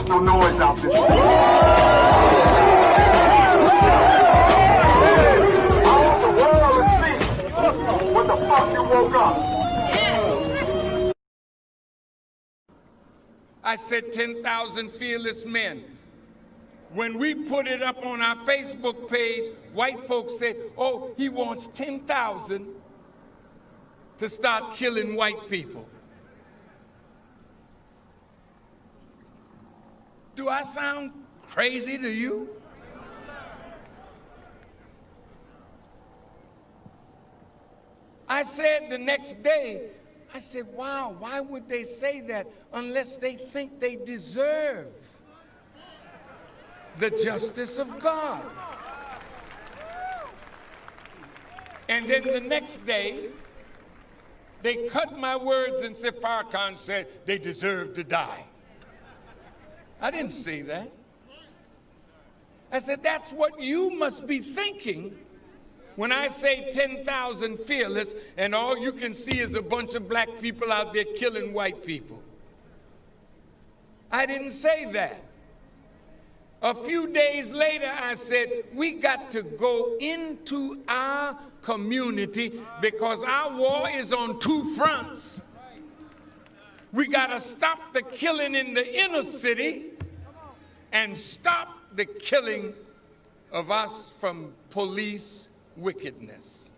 else no noise out this way. I want the world to see what the fuck you woke up. I said 10,000 fearless men. When we put it up on our Facebook page, white folks said, oh, he wants 10,000 to start killing white people. Do I sound crazy to you? I said the next day, I said, wow, why would they say that unless they think they deserve the justice of God? And then the next day, they cut my words and said, Farrakhan said they deserve to die. I didn't say that. I said, that's what you must be thinking when I say 10,000 fearless and all you can see is a bunch of black people out there killing white people. I didn't say that. A few days later, I said, we got to go into our community because our war is on two fronts. We got to stop the killing in the inner city and stop the killing of us from police wickedness.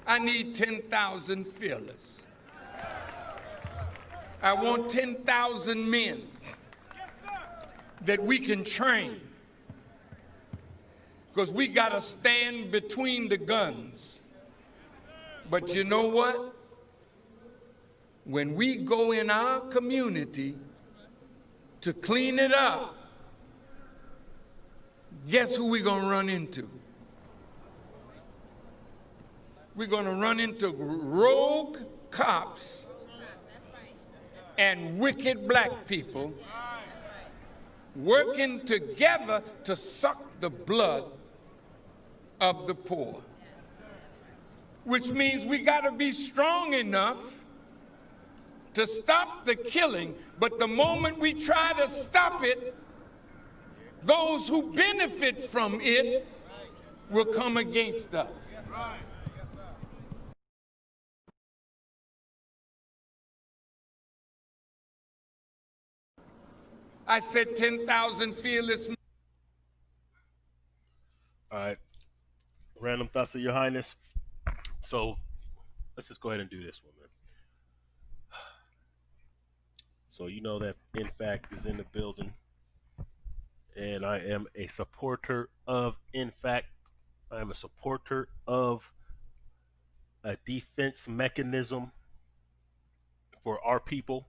I need 10,000 fearless. I want 10,000 men that we can train, because we got to stand between the guns. But you know what? When we go in our community to clean it up, guess who we're going to run into? We're going to run into rogue cops and wicked black people working together to suck the blood of the poor. Which means we got to be strong enough to stop the killing, but the moment we try to stop it, those who benefit from it will come against us. I said 10,000 fearless men. All right. Random thoughts of Your Highness. So let's just go ahead and do this one, man. So you know that NFAC is in the building, and I am a supporter of NFAC. I am a supporter of a defense mechanism for our people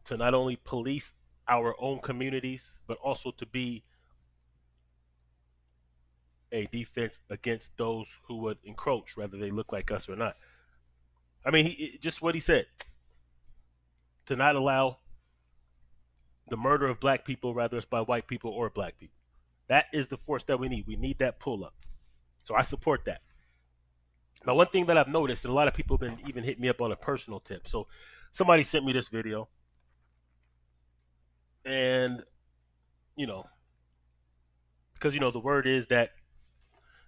to not only police our own communities, but also to be a defense against those who would encroach, whether they look like us or not. I mean, just what he said, to not allow the murder of black people, whether it's by white people or black people. That is the force that we need. We need that pull up. So I support that. Now, one thing that I've noticed, and a lot of people have been even hitting me up on a personal tip. So somebody sent me this video, and, you know, because, you know, the word is that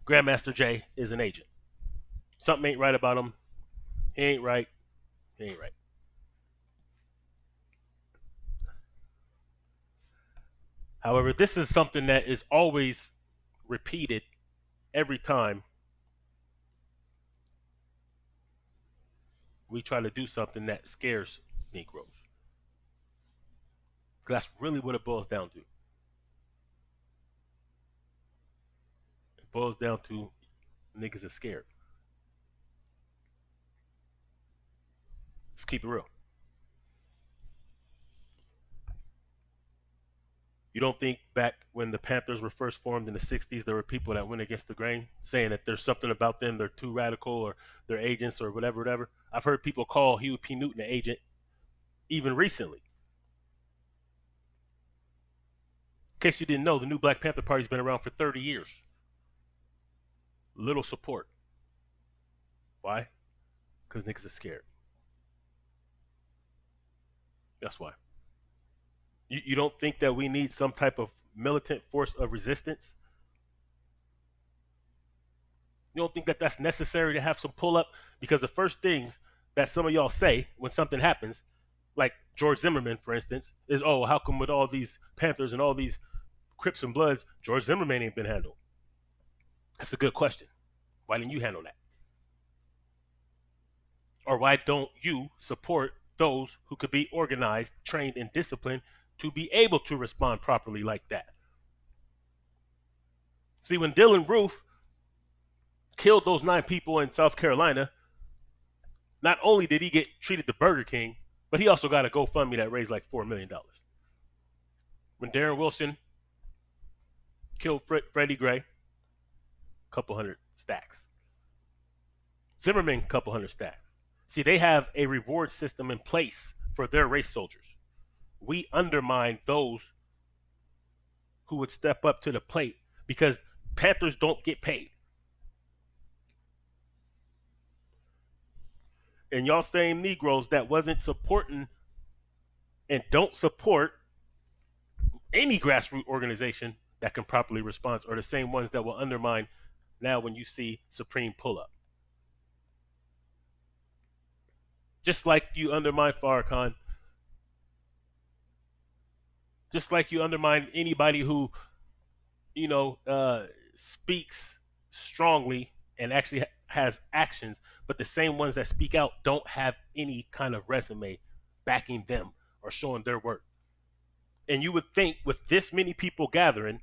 Grandmaster Jay is an agent. Something ain't right about him. He ain't right. He ain't right. However, this is something that is always repeated every time we try to do something that scares Negroes. That's really what it boils down to. It boils down to niggas are scared. Let's keep it real. You don't think back when the Panthers were first formed in the 60s, there were people that went against the grain saying that there's something about them, they're too radical or they're agents or whatever. I've heard people call Huey P. Newton an agent even recently. In case you didn't know, the new Black Panther Party's been around for 30 years. Little support. Why? Because niggas are scared. That's why. You don't think that we need some type of militant force of resistance? You don't think that that's necessary to have some pull up? Because the first things that some of y'all say when something happens, like George Zimmerman, for instance, is, oh, how come with all these Panthers and all these Crips and Bloods, George Zimmerman ain't been handled? That's a good question. Why didn't you handle that? Or why don't you support those who could be organized, trained, and disciplined to be able to respond properly like that? See, when Dylan Roof killed those 9 people in South Carolina, not only did he get treated to Burger King, but he also got a GoFundMe that raised like $4 million. When Darren Wilson killed Freddie Gray, a couple hundred stacks. Zimmerman, a couple hundred stacks. See, they have a reward system in place for their race soldiers. We undermine those who would step up to the plate because Panthers don't get paid. And y'all same Negroes that wasn't supporting and don't support any grassroots organization that can properly respond are the same ones that will undermine now when you see Supreme pull up. Just like you undermine Farrakhan, just like you undermine anybody who, speaks strongly and actually has actions, but the same ones that speak out don't have any kind of resume backing them or showing their work. And you would think with this many people gathering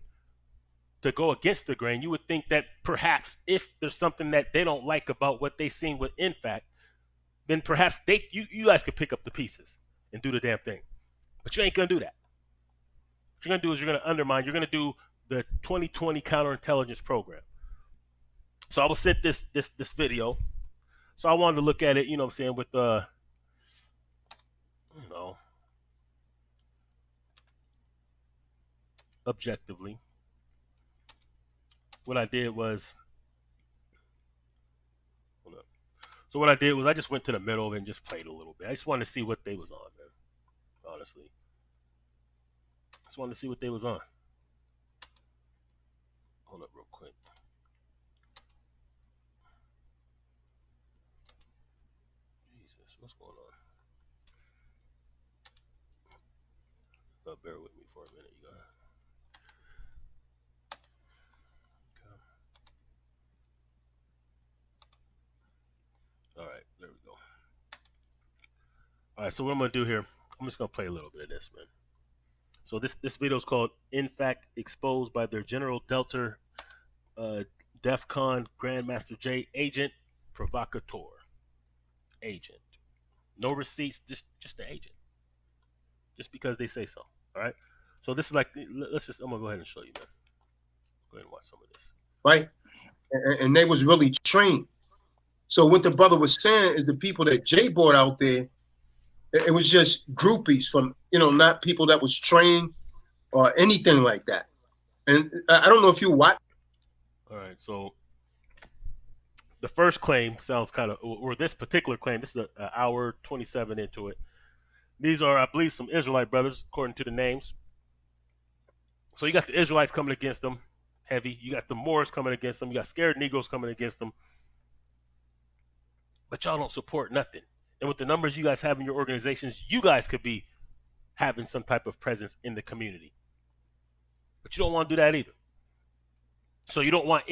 to go against the grain, you would think that perhaps if there's something that they don't like about what they seen with NFAC, then perhaps you guys could pick up the pieces and do the damn thing. But you ain't gonna do that. What you're gonna do is you're gonna undermine. You're gonna do the 2020 counterintelligence program. So I was sent this video. So I wanted to look at it, you know what I'm saying, with objectively. What I did was I just went to the middle and just played a little bit. I just wanted to see what they was on, man. Honestly. Just wanted to see what they was on. Hold up real quick. Jesus, what's going on? Bear with me for a minute, you guys. Okay. All right, there we go. All right, so what I'm gonna do here, I'm just gonna play a little bit of this, man. So this video is called NFAC Exposed by their General Delta DEFCON Grandmaster J Agent Provocateur. Agent. No receipts, just the agent. Just because they say so. All right. So this is like, I'm gonna go ahead and show you, man. Go ahead and watch some of this. Right. And they was really trained. So what the brother was saying is the people that Jay brought out there, it was just groupies from, not people that was trained or anything like that. And I don't know if you watch. All right. So the first claim sounds kind of, or this particular claim, this is an hour 27 into it. These are, I believe, some Israelite brothers, according to the names. So you got the Israelites coming against them, heavy. You got the Moors coming against them. You got scared Negroes coming against them. But y'all don't support nothing. And with the numbers you guys have in your organizations, you guys could be having some type of presence in the community. But you don't want to do that either. So you don't want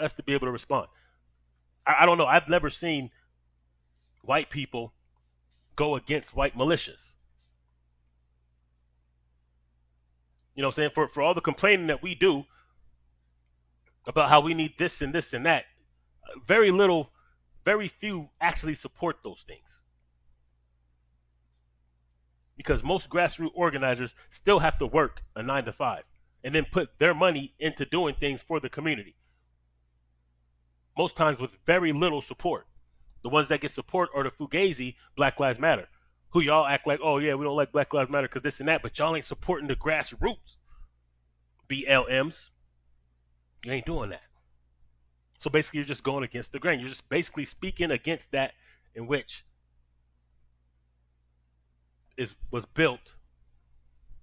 us to be able to respond. I don't know. I've never seen white people go against white militias. You know what I'm saying? For all the complaining that we do about how we need this and this and that, very few actually support those things. Because most grassroots organizers still have to work a 9 to 5 and then put their money into doing things for the community. Most times with very little support. The ones that get support are the Fugazi Black Lives Matter, who y'all act like, oh yeah, we don't like Black Lives Matter because this and that, but y'all ain't supporting the grassroots. BLMs, you ain't doing that. So basically you're just going against the grain. You're just basically speaking against that in which was built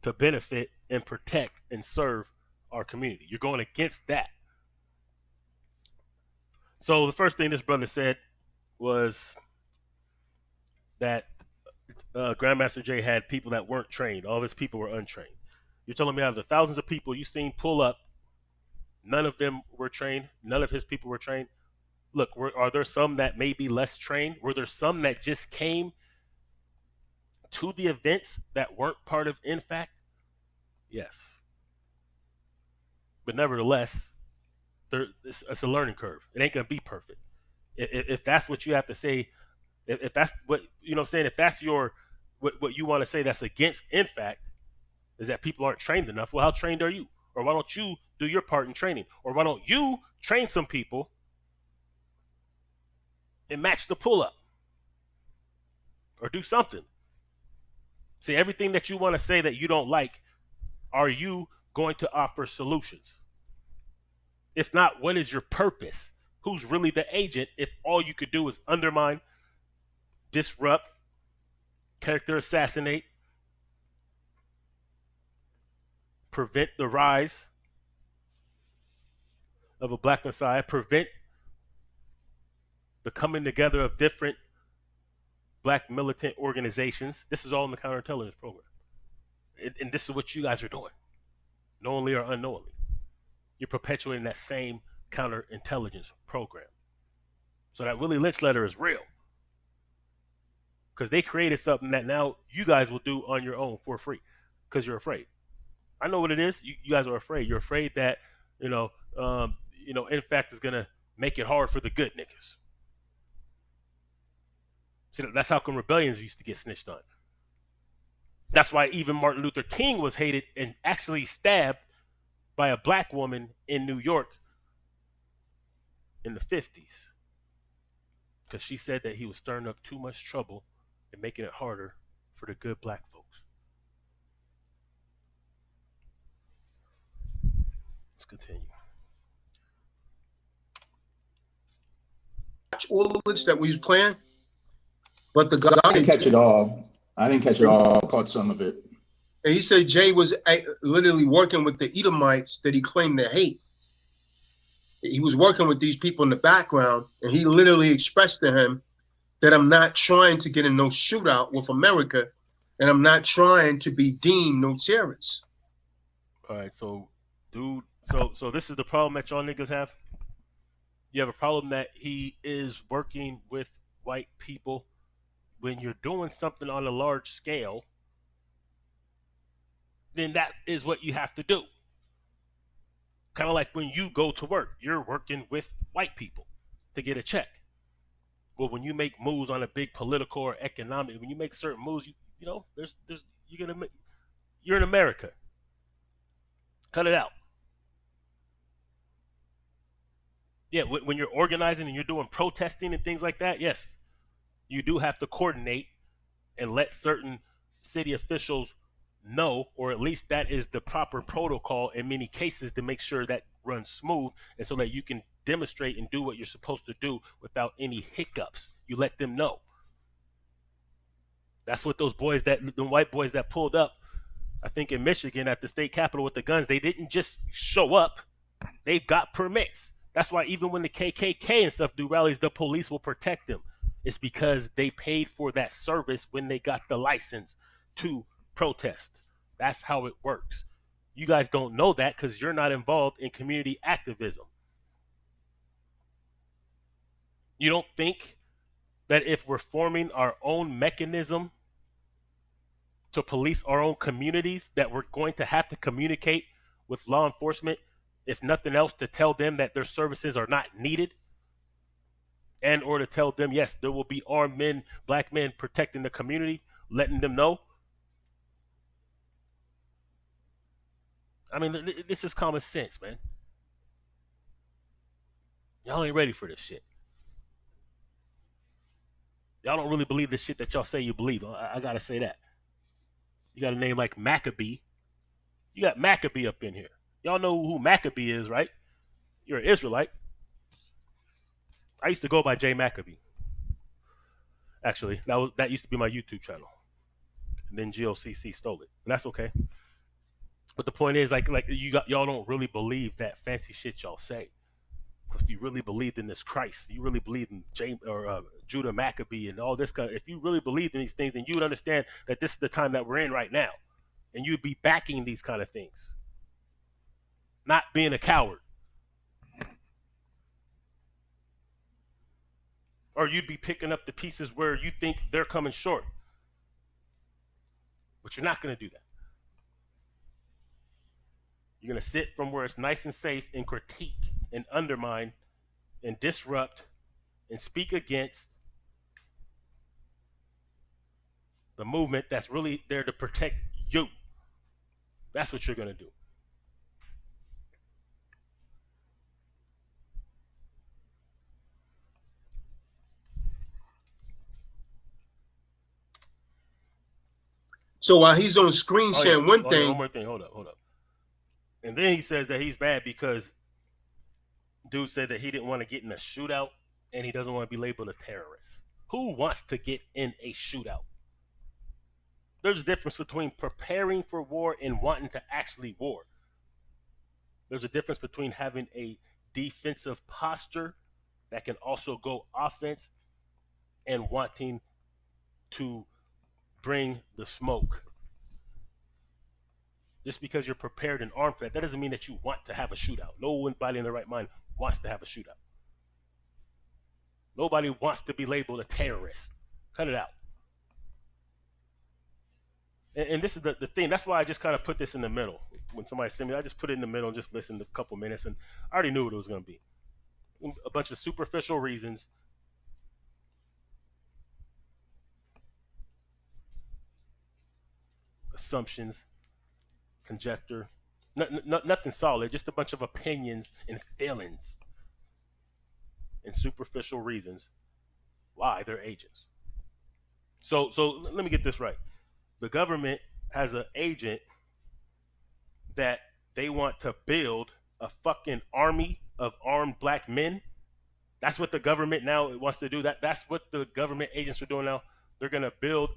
to benefit and protect and serve our community. You're going against that. So the first thing this brother said was that Grandmaster Jay had people that weren't trained. All of his people were untrained. You're telling me out of the thousands of people you've seen pull up, none of them were trained? None of his people were trained? Look, are there some that may be less trained? Were there some that just came to the events that weren't part of NFAC? Yes. But nevertheless, it's a learning curve. It ain't going to be perfect. If that's what you have to say, if that's what, you know what I'm saying, if that's what you want to say that's against NFAC, is that people aren't trained enough. Well, how trained are you? Or why don't you do your part in training? Or why don't you train some people and match the pull-up? Or do something. See, everything that you want to say that you don't like, are you going to offer solutions? If not, what is your purpose? Who's really the agent if all you could do is undermine, disrupt, character assassinate, prevent the rise of a black messiah, prevent the coming together of different black militant organizations? This is all in the counterintelligence program. And this is what you guys are doing, knowingly or unknowingly. You're perpetuating that same counterintelligence program. So that Willie Lynch letter is real. Because they created something that now you guys will do on your own for free. Because you're afraid. I know what it is. You guys are afraid. You're afraid that, NFAC is going to make it hard for the good niggas. See, that's how come rebellions used to get snitched on. That's why even Martin Luther King was hated and actually stabbed by a black woman in New York in the 50s. Because she said that he was stirring up too much trouble and making it harder for the good black folks. Let's continue. All of this that we was playing, but the guy I didn't catch it all. I caught some of it. And he said Jay was literally working with the Edomites that he claimed to hate. He was working with these people in the background, and he literally expressed to him that I'm not trying to get in no shootout with America, and I'm not trying to be deemed no terrorist. All right, so, dude, so this is the problem that y'all niggas have? You have a problem that he is working with white people when you're doing something on a large scale, then that is what you have to do. Kind of like when you go to work, you're working with white people to get a check. Well, when you make moves on a big political or economic, when you make certain moves, you're in America. Cut it out. Yeah, when you're organizing and you're doing protesting and things like that, yes, you do have to coordinate and let certain city officials know, or at least that is the proper protocol in many cases to make sure that runs smooth, and so that you can demonstrate and do what you're supposed to do without any hiccups. You let them know. That's what the white boys that pulled up, I think in Michigan at the state capitol with the guns, they didn't just show up. They got permits. That's why even when the KKK and stuff do rallies, the police will protect them. It's because they paid for that service when they got the license to protest. That's how it works. You guys don't know that because you're not involved in community activism. You don't think that if we're forming our own mechanism to police our own communities, that we're going to have to communicate with law enforcement, if nothing else, to tell them that their services are not needed, and or to tell them, yes, there will be armed men, black men protecting the community, letting them know? I mean, this is common sense, man. Y'all ain't ready for this shit. Y'all don't really believe the shit that y'all say you believe. I gotta say that. You got a name like Maccabee. You got Maccabee up in here. Y'all know who Maccabee is, right? You're an Israelite. I used to go by Jay Maccabee. Actually, that used to be my YouTube channel. and then GOCC stole it. And that's okay. But the point is, like y'all don't really believe that fancy shit y'all say. If you really believed in this Christ, you really believed in Judah Maccabee and all this kind of, if you really believed in these things, then you would understand that this is the time that we're in right now. And you'd be backing these kind of things. Not being a coward. Or you'd be picking up the pieces where you think they're coming short. But you're not going to do that. You're going to sit from where it's nice and safe and critique and undermine and disrupt and speak against the movement that's really there to protect you. That's what you're going to do. So while he's on screen sharing one thing. One more thing. Hold up. And then he says that he's bad because dude said that he didn't want to get in a shootout and he doesn't want to be labeled a terrorist. Who wants to get in a shootout? There's a difference between preparing for war and wanting to actually war. There's a difference between having a defensive posture that can also go offense and wanting to bring the smoke. Just because you're prepared and armed for that doesn't mean that you want to have a shootout. Nobody in their right mind wants to have a shootout. Nobody wants to be labeled a terrorist. Cut it out. And this is the thing. That's why I just kind of put this in the middle. When somebody sent me, I just put it in the middle and just listened a couple minutes, and I already knew what it was going to be. A bunch of superficial reasons. Assumptions. Conjecture. Nothing solid. Just a bunch of opinions and feelings. And superficial reasons why they're agents. So let me get this right. The government has an agent that they want to build a fucking army of armed black men. That's what the government now wants to do. That's what the government agents are doing now. They're going to build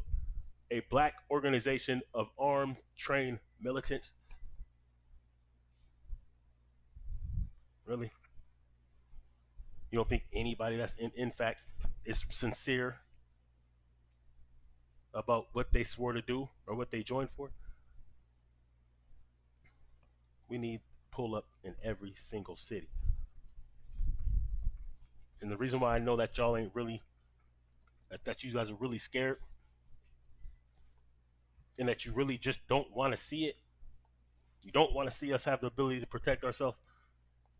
a black organization of armed, trained militants. Really? You don't think anybody that's in fact is sincere about what they swore to do or what they joined for? We need pull up in every single city. And the reason why I know that y'all ain't really, that you guys are really scared and that you really just don't want to see it. You don't want to see us have the ability to protect ourselves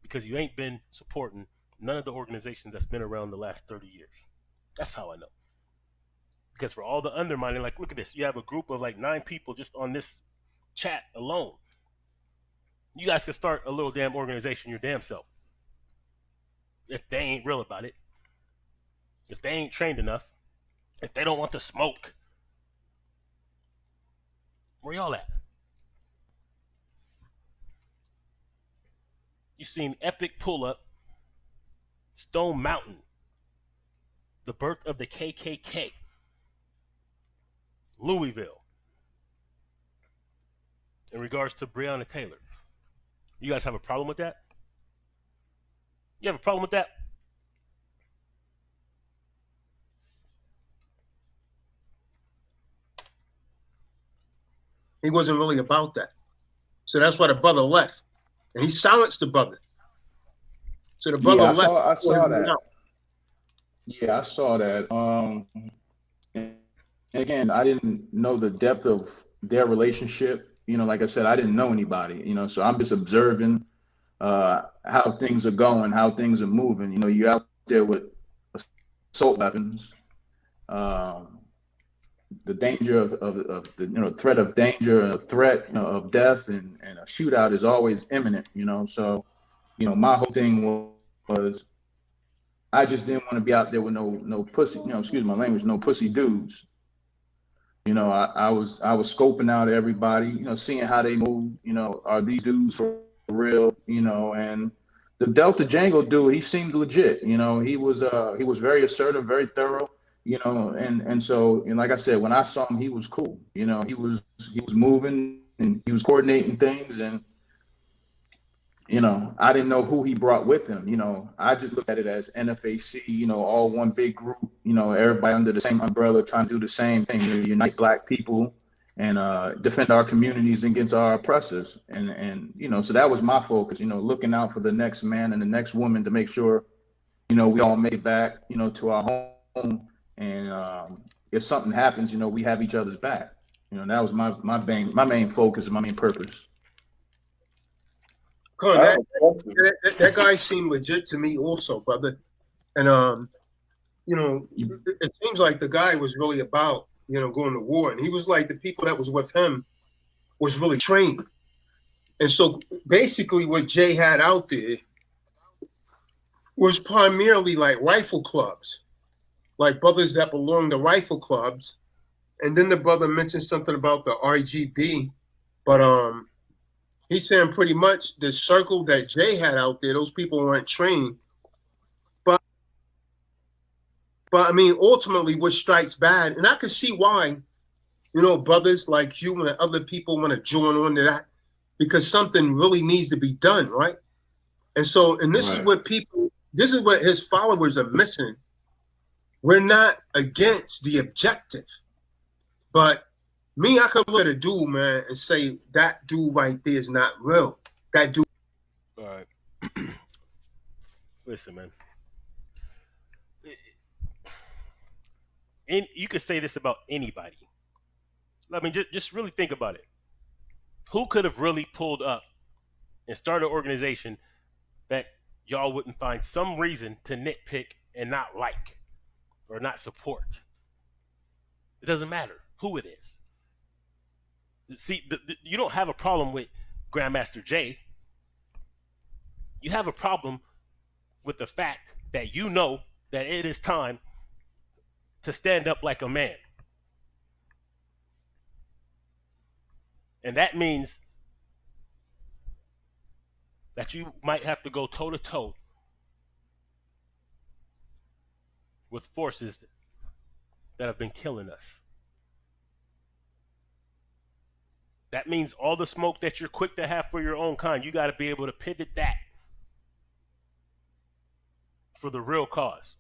because you ain't been supporting none of the organizations that's been around the last 30 years. That's how I know. Because for all the undermining, like, look at this. You have a group of like 9 people just on this chat alone. You guys can start a little damn organization your damn self. If they ain't real about it. If they ain't trained enough. If they don't want the smoke. Where y'all at? You seen Epic Pull Up, Stone Mountain, the birth of the KKK, Louisville, in regards to Breonna Taylor. You guys have a problem with that? You have a problem with that? He wasn't really about that. So that's why the brother left. And he silenced the brother. So the brother left. I saw that. Yeah, I saw that. And again, I didn't know the depth of their relationship. You know, like I said, I didn't know anybody, you know, so I'm just observing how things are going, how things are moving. You know, you're out there with assault weapons. The danger of the, you know, threat of danger, a threat, you know, of death and a shootout is always imminent, you know. So, you know, my whole thing was I just didn't want to be out there with no pussy, you know, excuse my language, no pussy dudes. You know, I was scoping out everybody, you know, seeing how they move, you know, are these dudes for real, you know, and the Delta Django dude, he seemed legit, you know, he was very assertive, very thorough. you know, and so, and like I said, when I saw him, he was cool. You know, he was moving and he was coordinating things, and you know, I didn't know who he brought with him. You know, I just looked at it as NFAC, you know, all one big group, you know, everybody under the same umbrella trying to do the same thing, unite Black people and defend our communities against our oppressors. And, you know, so that was my focus, you know, looking out for the next man and the next woman to make sure, you know, we all make it back, you know, to our home. And if something happens, you know, we have each other's back. You know, that was my main focus and my main purpose. Con, that guy seemed legit to me also, brother. And you know, it seems like the guy was really about, you know, going to war. And he was like, the people that was with him was really trained. And so basically what Jay had out there was primarily like rifle clubs, like brothers that belonged to rifle clubs. And then the brother mentioned something about the RGB, but he's saying pretty much the circle that Jay had out there, those people weren't trained. But I mean, ultimately, what strikes bad, and I can see why, you know, brothers like you and other people want to join on to that, because something really needs to be done, right? And so, and this is what his followers are missing. We're not against the objective, but me, I could look at a dude, man, and say that dude right there is not real. That dude. All right. Listen, man. And you could say this about anybody. I mean, just really think about it. Who could have really pulled up and started an organization that y'all wouldn't find some reason to nitpick and not like or not support? It doesn't matter who it is. See, you don't have a problem with Grandmaster Jay. You have a problem with the fact that you know that it is time to stand up like a man. And that means that you might have to go toe to toe with forces that have been killing us. That means all the smoke that you're quick to have for your own kind, you got to be able to pivot that for the real cause.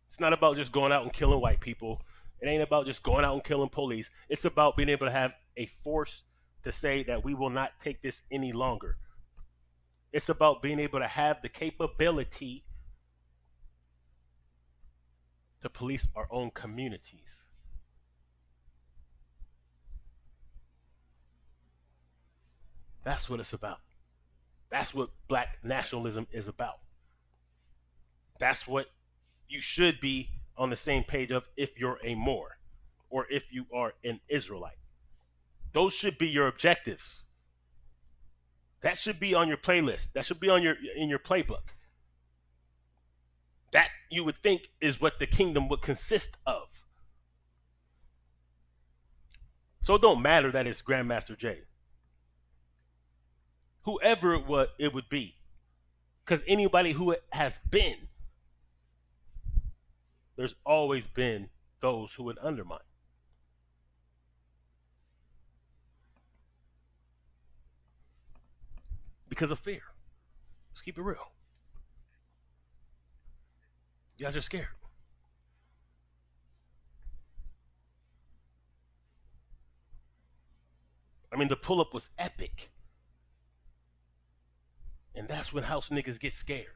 It's not about just going out and killing white people. It ain't about just going out and killing police. It's about being able to have a force to say that we will not take this any longer. It's about being able to have the capability to police our own communities. That's what it's about. That's what Black nationalism is about. That's what you should be on the same page of if you're a Moor or if you are an Israelite. Those should be your objectives. That should be on your playlist. That should be on in your playbook. That you would think is what the kingdom would consist of. So it don't matter that it's Grandmaster Jay. Whoever it would be. Because anybody who it has been, there's always been those who would undermine. Because of fear. Let's keep it real. You guys are scared. I mean, the pull-up was epic. And that's when house niggas get scared.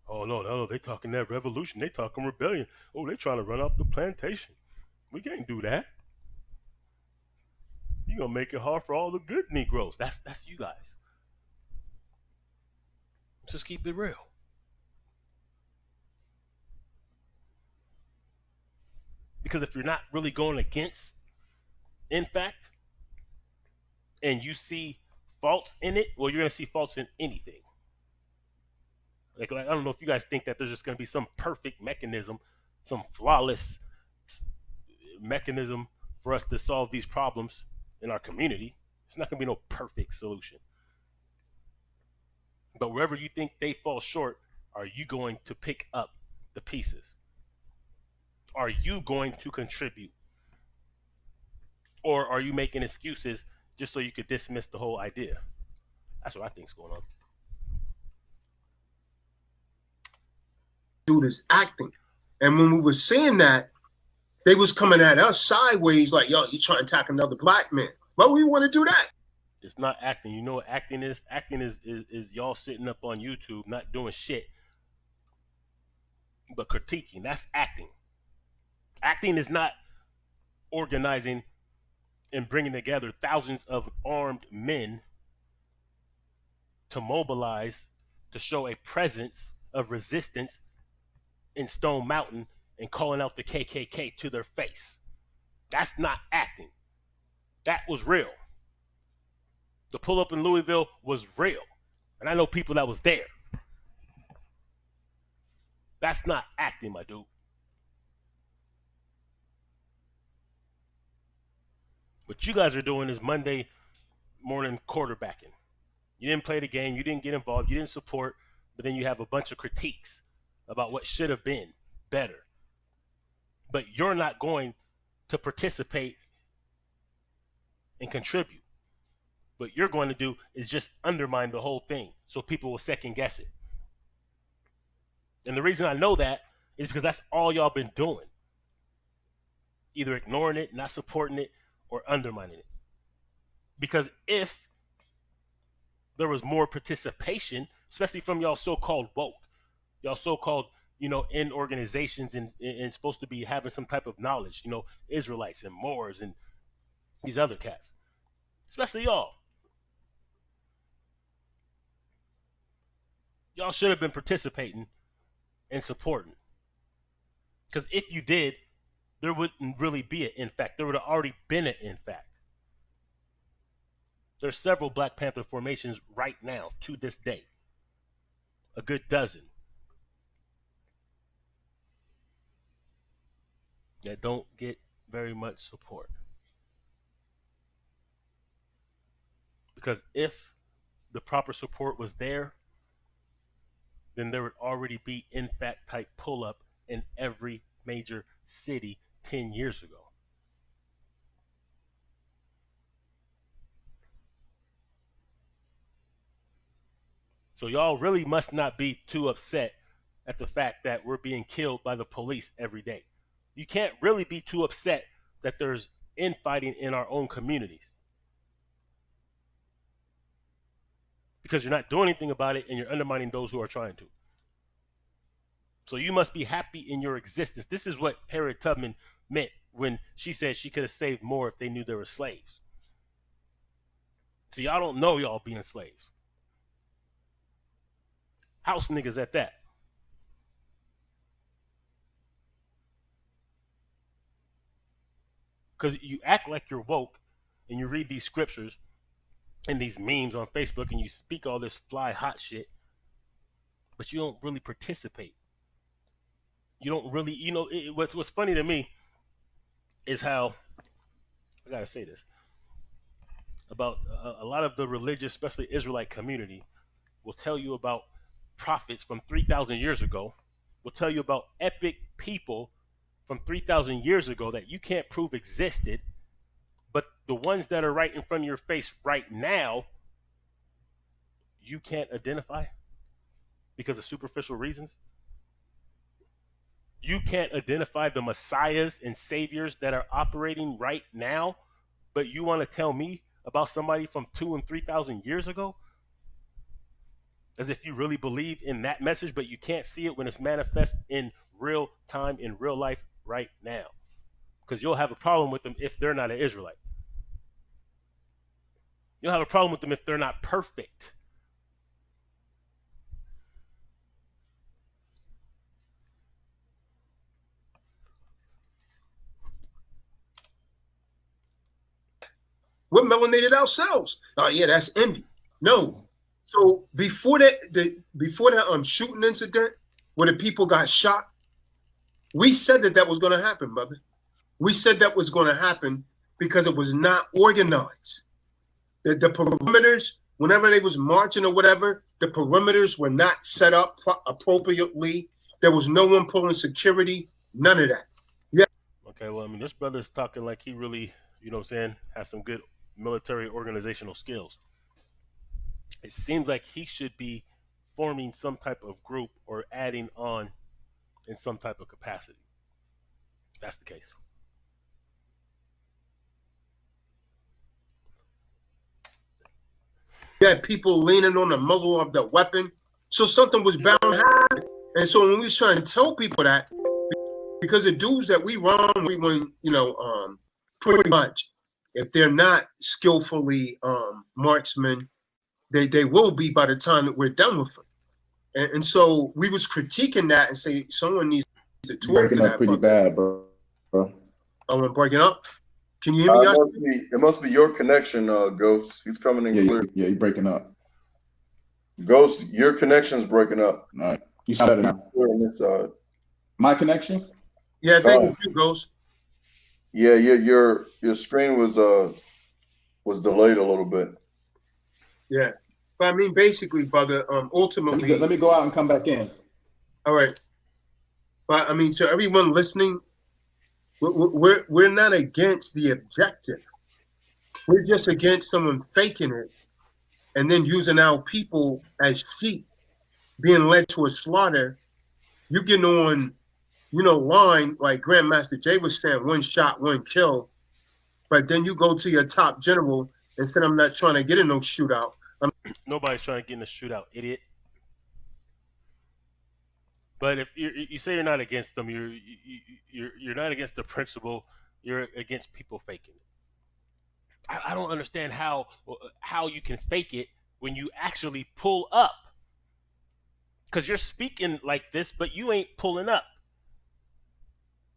Oh, no, they talking that revolution. They talking rebellion. Oh, they trying to run off the plantation. We can't do that. You gonna make it hard for all the good Negroes. That's you guys. Let's just keep it real. Because if you're not really going against, in fact, and you see faults in it, well, you're gonna see faults in anything. Like I don't know if you guys think that there's just going to be some perfect mechanism, some flawless mechanism for us to solve these problems in our community. It's not going to be no perfect solution. But wherever you think they fall short, are you going to pick up the pieces? Are you going to contribute? Or are you making excuses just so you could dismiss the whole idea? That's what I think's going on. Dude is acting. And when we were saying that, they was coming at us sideways like, yo, you trying to attack another black man. Why would we want to do that? It's not acting. You know what acting is? Acting is y'all sitting up on YouTube not doing shit but critiquing. That's acting. Acting is not organizing and bringing together thousands of armed men to mobilize, to show a presence of resistance in Stone Mountain and calling out the KKK to their face. That's not acting. That was real. The pull-up in Louisville was real. And I know people that was there. That's not acting, my dude. What you guys are doing is Monday morning quarterbacking. You didn't play the game. You didn't get involved. You didn't support. But then you have a bunch of critiques about what should have been better. But you're not going to participate and contribute. What you're going to do is just undermine the whole thing so people will second guess it. And the reason I know that is because that's all y'all been doing. Either ignoring it, not supporting it, or undermining it. Because if there was more participation, especially from y'all so-called woke, y'all so-called, in organizations and supposed to be having some type of knowledge, Israelites and Moors and these other cats, especially y'all. Y'all should have been participating and supporting. Because if you did, there wouldn't really be an NFAC. There would have already been an NFAC. There's several Black Panther formations right now to this day. A good dozen. That don't get very much support. Because if the proper support was there, then there would already be NFAC type pull-up in every major city 10 years ago. So y'all really must not be too upset at the fact that we're being killed by the police every day. You can't really be too upset that there's infighting in our own communities. Because you're not doing anything about it and you're undermining those who are trying to. So you must be happy in your existence. This is what Harriet Tubman meant when she said she could have saved more if they knew they were slaves. So y'all don't know y'all being slaves. House niggas at that. Because you act like you're woke and you read these scriptures and these memes on Facebook and you speak all this fly hot shit, but you don't really participate. You don't really, what's funny to me is how, I gotta say this, about a lot of the religious, especially Israelite community, will tell you about prophets from 3,000 years ago, will tell you about epic people from 3,000 years ago that you can't prove existed, but the ones that are right in front of your face right now, you can't identify because of superficial reasons. You can't identify the messiahs and saviors that are operating right now, but you want to tell me about somebody from 2,000 and 3,000 years ago? As if you really believe in that message, but you can't see it when it's manifest in real time, in real life right now. Because you'll have a problem with them if they're not an Israelite. You'll have a problem with them if they're not perfect. We're melanated ourselves. Oh yeah, that's envy. No. So before that shooting incident where the people got shot, we said that was going to happen, brother. We said that was going to happen because it was not organized. The perimeters, whenever they was marching or whatever, the perimeters were not set up appropriately. There was no one pulling security, none of that. Yeah. Okay, well, I mean, this brother is talking like he really, you know what I'm saying, has some good military organizational skills. It seems like he should be forming some type of group or adding on in some type of capacity. If that's the case. You had people leaning on the muzzle of the weapon. So something was bound to happen. And so when we was trying to tell people that, because the dudes that we run, pretty much, if they're not skillfully marksmen, they will be by the time that we're done with them. And so we was critiquing that and say someone needs to talk breaking to up that. pretty bad, bro. Oh, I'm breaking up. Can you hear me? It must be your connection, Ghost. He's coming in clear. Yeah, you're breaking up. Ghost, your connection's breaking up. All right, you sound better now. Clear on this side. My connection? Yeah, I think you, Ghost. Yeah, your screen was delayed a little bit. Yeah, but I mean, basically, brother, ultimately. Let me go out and come back in. All right, but I mean, to everyone listening, we're not against the objective. We're just against someone faking it and then using our people as sheep, being led to a slaughter. You getting on, line like Grandmaster Jay was saying, 1 shot, 1 kill. But then you go to your top general and said, I'm not trying to get in no shootout. Nobody's trying to get in a shootout, idiot. But if you say you're not against them, you're not against the principle. You're against people faking it. I don't understand how you can fake it when you actually pull up. Because you're speaking like this, but you ain't pulling up.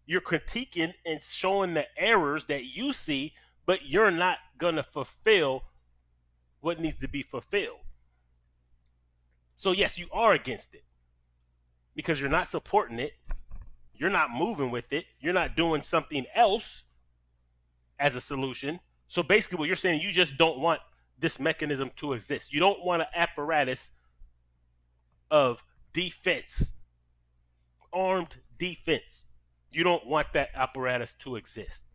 You're critiquing and showing the errors that you see, but you're not going to fulfill what needs to be fulfilled. So yes, you are against it because you're not supporting it. You're not moving with it. You're not doing something else as a solution. So basically what you're saying, you just don't want this mechanism to exist. You don't want an apparatus of defense, armed defense. You don't want that apparatus to exist.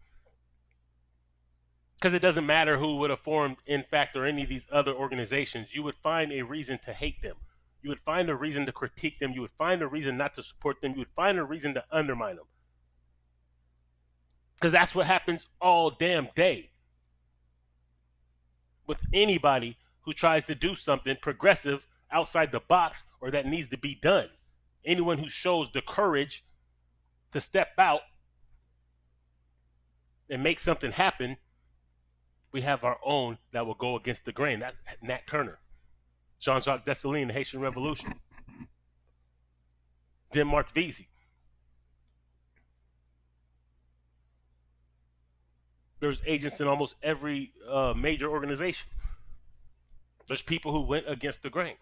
Because it doesn't matter who would have formed NFAC or any of these other organizations, you would find a reason to hate them. You would find a reason to critique them. You would find a reason not to support them. You would find a reason to undermine them. Because that's what happens all damn day with anybody who tries to do something progressive outside the box or that needs to be done. Anyone who shows the courage to step out and make something happen, we have our own that will go against the grain. That Nat Turner, Jean-Jacques Dessalines, the Haitian Revolution, Denmark Vesey. There's agents in almost every major organization. There's people who went against the grain.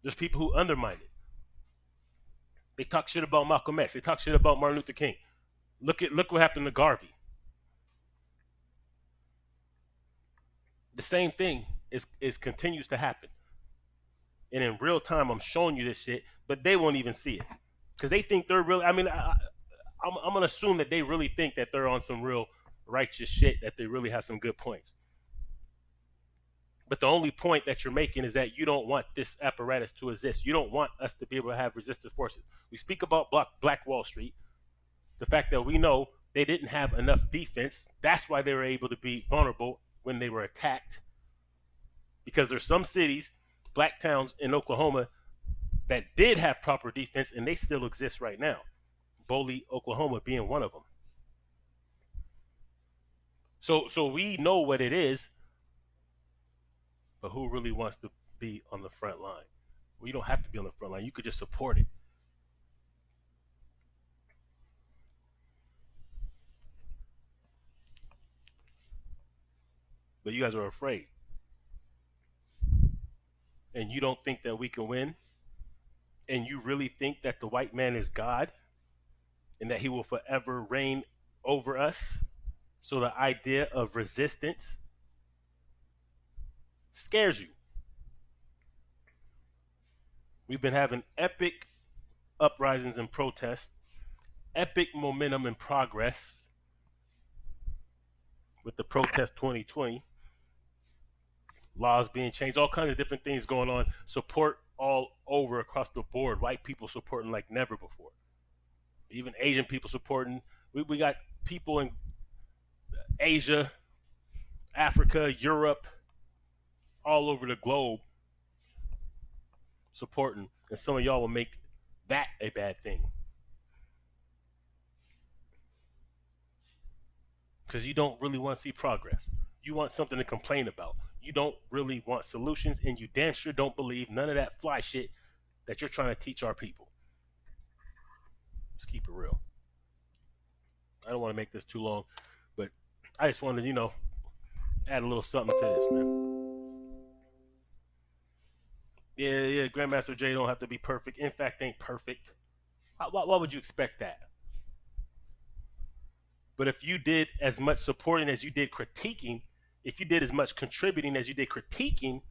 There's people who undermined it. They talk shit about Malcolm X. They talk shit about Martin Luther King. Look what happened to Garvey. The same thing is continues to happen. And in real time, I'm showing you this shit, but they won't even see it. Because they think they're really, I'm going to assume that they really think that they're on some real righteous shit, that they really have some good points. But the only point that you're making is that you don't want this apparatus to exist. You don't want us to be able to have resistant forces. We speak about Black Wall Street, the fact that we know they didn't have enough defense. That's why they were able to be vulnerable when they were attacked. Because there's some cities, black towns in Oklahoma, that did have proper defense, and they still exist right now. Boley, Oklahoma being one of them. So we know what it is, but who really wants to be on the front line? Well, you don't have to be on the front line. You could just support it. But you guys are afraid. And you don't think that we can win? And you really think that the white man is God? And that he will forever reign over us? So the idea of resistance scares you. We've been having epic uprisings and protests, epic momentum and progress with the protest 2020, laws being changed, all kinds of different things going on, support all over across the board, white people supporting like never before, even Asian people supporting. We got people in Asia, Africa, Europe, all over the globe supporting, and some of y'all will make that a bad thing because you don't really want to see progress. You want something to complain about. You don't really want solutions, and you damn sure don't believe none of that fly shit that you're trying to teach our people. Let's keep it real. I don't want to make this too long, but I just wanted to, add a little something to this, man. Yeah, Grandmaster Jay don't have to be perfect. In fact, ain't perfect. Why would you expect that? But if you did as much supporting as you did critiquing, if you did as much contributing as you did critiquing,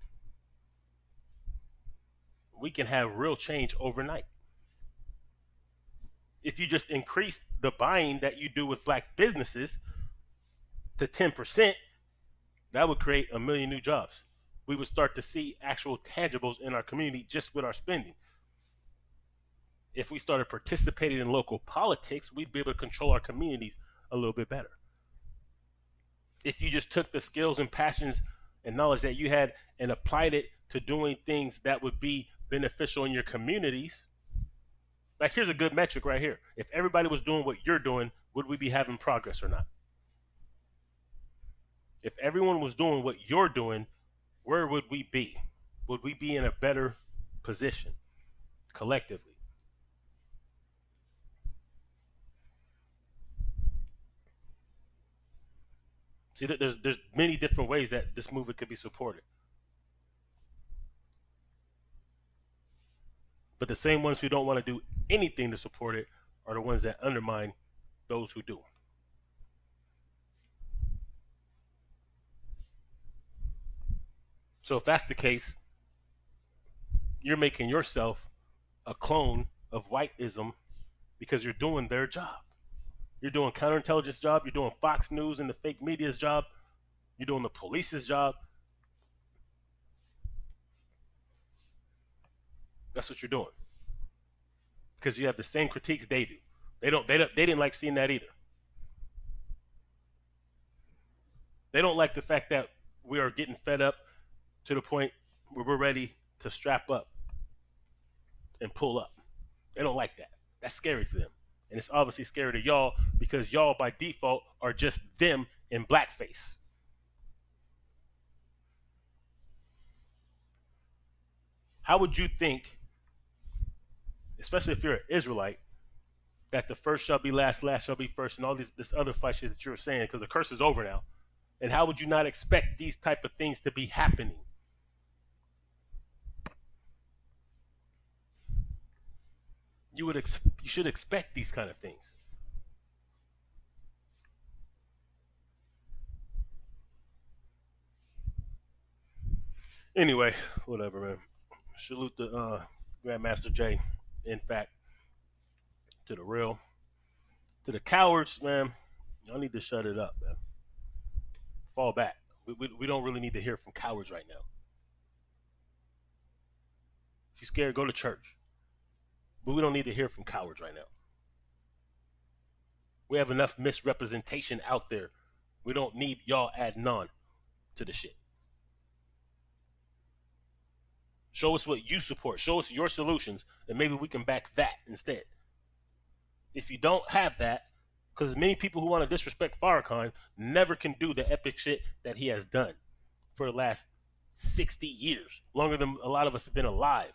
we can have real change overnight. If you just increase the buying that you do with black businesses to 10%, that would create 1 million new jobs. We would start to see actual tangibles in our community just with our spending. If we started participating in local politics, we'd be able to control our communities a little bit better. If you just took the skills and passions and knowledge that you had and applied it to doing things that would be beneficial in your communities, like here's a good metric right here. If everybody was doing what you're doing, would we be having progress or not? If everyone was doing what you're doing, where would we be? Would we be in a better position collectively? See, there's many different ways that this movement could be supported. But the same ones who don't want to do anything to support it are the ones that undermine those who do. So if that's the case, you're making yourself a clone of whiteism because you're doing their job. You're doing counterintelligence job. You're doing Fox News and the fake media's job. You're doing the police's job. That's what you're doing. Because you have the same critiques they do. They didn't like seeing that either. They don't like the fact that we are getting fed up to the point where we're ready to strap up and pull up. They don't like that. That's scary to them. And it's obviously scary to y'all because y'all by default are just them in blackface. How would you think, especially if you're an Israelite, that the first shall be last, last shall be first, and all this other fight shit that you're saying, because the curse is over now? And how would you not expect these type of things to be happening? You should expect these kind of things. Anyway, whatever, man. Salute the Grandmaster Jay. In fact, to the real, to the cowards, man. Y'all need to shut it up, man. Fall back. We don't really need to hear from cowards right now. If you're scared, go to church. But we don't need to hear from cowards right now. We have enough misrepresentation out there. We don't need y'all adding on to the shit. Show us what you support. Show us your solutions, and maybe we can back that instead. If you don't have that, because many people who want to disrespect Farrakhan never can do the epic shit that he has done for the last 60 years, longer than a lot of us have been alive.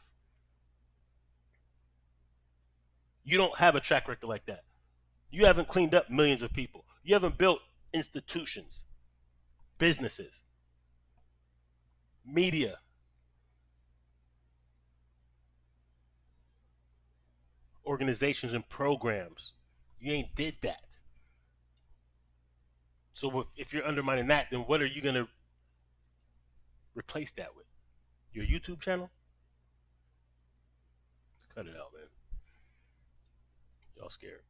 You don't have a track record like that. You haven't cleaned up millions of people. You haven't built institutions, businesses, media, organizations and programs. You ain't did that. So if you're undermining that, then what are you going to replace that with? Your YouTube channel? Cut it out, man. Y'all scared.